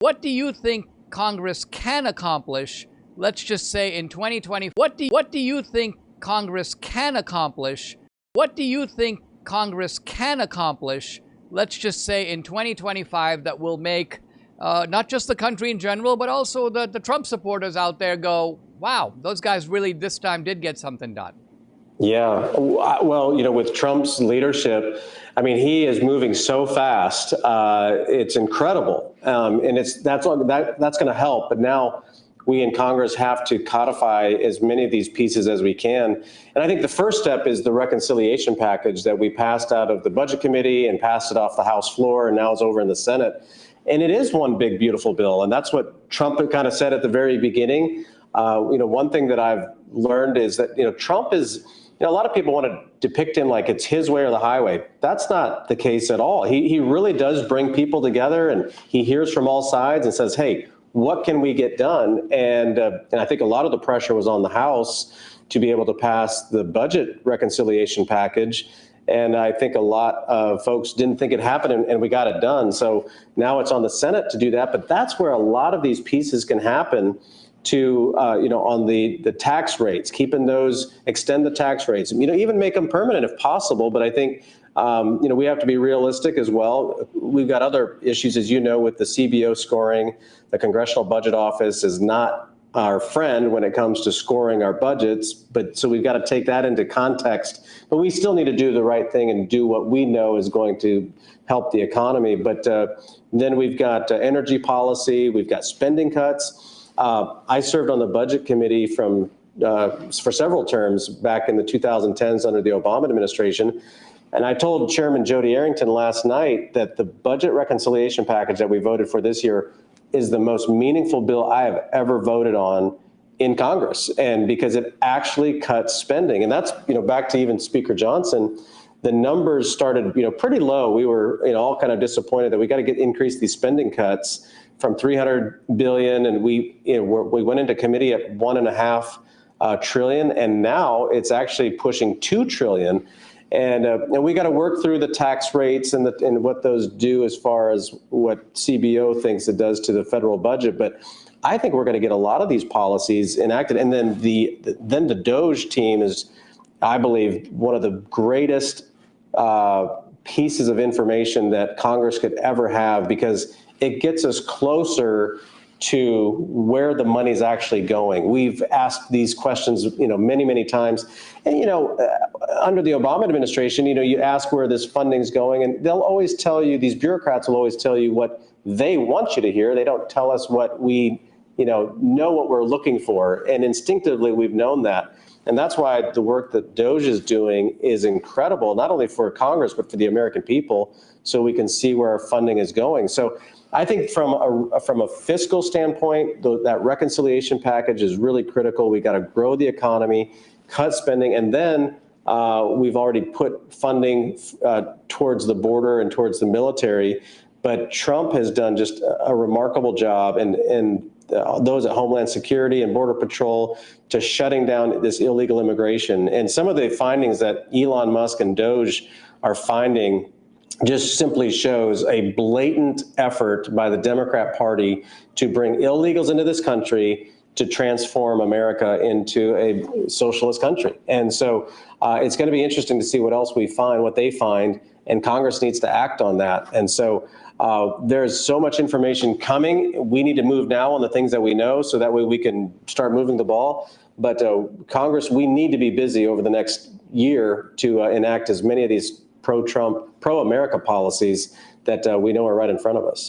What do you think Congress can accomplish, let's just say in 2020? What do you think Congress can accomplish? What do you think Congress can accomplish, let's just say in 2025, that will make not just the country in general, but also the Trump supporters out there go, wow, those guys really this time did get something done? Yeah, well, with Trump's leadership, I mean, he is moving so fast. It's incredible, and that's going to help. But now we in Congress have to codify as many of these pieces as we can. And I think the first step is the reconciliation package that we passed out of the Budget Committee and passed it off the House floor, and now is over in the Senate. And it is one big, beautiful bill, and that's what Trump kind of said at the very beginning. One thing that I've learned is that Trump is. A lot of people want to depict him like it's his way or the highway. That's not the case at all. He really does bring people together, and he hears from all sides and says, hey, what can we get done? And I think a lot of the pressure was on the House to be able to pass the budget reconciliation package. And I think a lot of folks didn't think it happened, and we got it done. So now it's on the Senate to do that. But that's where a lot of these pieces can happen to, on the tax rates, extend the tax rates, even make them permanent if possible. But I think, we have to be realistic as well. We've got other issues, as you know, with the CBO scoring. The Congressional Budget Office is not our friend when it comes to scoring our budgets. But so we've got to take that into context. But we still need to do the right thing and do what we know is going to help the economy. But then we've got energy policy. We've got spending cuts. I served on the Budget Committee for several terms back in the 2010s under the Obama administration. And I told Chairman Jody Arrington last night that the budget reconciliation package that we voted for this year is the most meaningful bill I have ever voted on in Congress. And because it actually cuts spending. And that's, back to even Speaker Johnson, the numbers started, pretty low. We were, all kind of disappointed that we got to increase these spending cuts from $300 billion, and we went into committee at $1.5 trillion, and now it's actually pushing $2 trillion. And we got to work through the tax rates and what those do as far as what CBO thinks it does to the federal budget. But I think we're going to get a lot of these policies enacted, and then the DOGE team is, I believe, one of the greatest pieces of information that Congress could ever have, because it gets us closer to where the money's actually going. We've asked these questions, many, many times. And, under the Obama administration, you ask where this funding's going, and they'll always tell you, these bureaucrats will always tell you what they want you to hear. They don't tell us what we, know what we're looking for. And instinctively, we've known that. And that's why the work that DOGE is doing is incredible, not only for Congress, but for the American people, so we can see where our funding is going. So I think from a fiscal standpoint, that reconciliation package is really critical. We got to grow the economy, cut spending, and then we've already put funding towards the border and towards the military. But Trump has done just a remarkable job, and those at Homeland Security and Border Patrol, to shutting down this illegal immigration. And some of the findings that Elon Musk and DOGE are finding just simply shows a blatant effort by the Democrat Party to bring illegals into this country to transform America into a socialist country. And so it's going to be interesting to see what else we find, what they find, and Congress needs to act on that. And so there's so much information coming. We need to move now on the things that we know, so that way we can start moving the ball. But Congress, we need to be busy over the next year to enact as many of these pro-Trump, pro-America policies that we know are right in front of us.